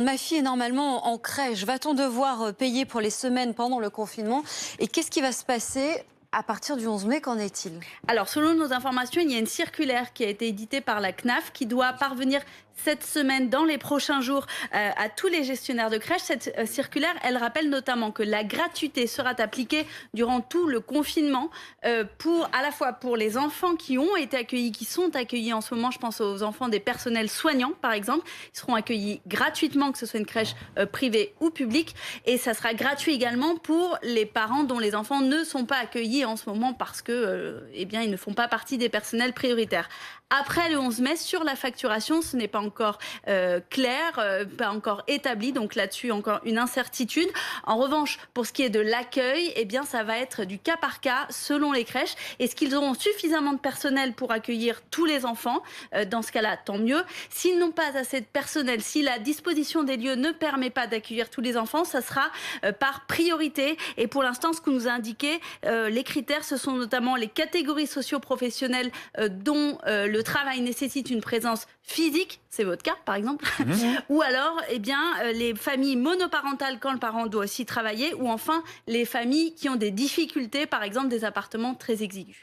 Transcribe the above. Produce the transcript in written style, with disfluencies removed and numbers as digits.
Ma fille est normalement en crèche. Va-t-on devoir payer pour les semaines pendant le confinement? Et qu'est-ce qui va se passer à partir du 11 mai? Qu'en est-il? Alors, selon nos informations, il y a une circulaire qui a été éditée par la CNAF qui doit parvenir cette semaine, dans les prochains jours, à tous les gestionnaires de crèches. Cette circulaire, elle rappelle notamment que la gratuité sera appliquée durant tout le confinement, à la fois pour les enfants qui ont été accueillis, qui sont accueillis en ce moment. Je pense aux enfants des personnels soignants, par exemple. Ils seront accueillis gratuitement, que ce soit une crèche privée ou publique. Et ça sera gratuit également pour les parents dont les enfants ne sont pas accueillis en ce moment parce que, ils ne font pas partie des personnels prioritaires. Après le 11 mai, sur la facturation, ce n'est pas encore clair, pas encore établi. Donc là-dessus, encore une incertitude. En revanche, pour ce qui est de l'accueil, ça va être du cas par cas selon les crèches. Est-ce qu'ils auront suffisamment de personnel pour accueillir tous les enfants? Dans ce cas-là, tant mieux. S'ils n'ont pas assez de personnel, si la disposition des lieux ne permet pas d'accueillir tous les enfants, ça sera par priorité. Et pour l'instant, ce que nous a indiqué les critères, ce sont notamment les catégories socio-professionnelles dont le travail nécessite une présence physique, c'est votre cas par exemple, ou alors les familles monoparentales quand le parent doit aussi travailler, ou enfin les familles qui ont des difficultés, par exemple des appartements très exigus.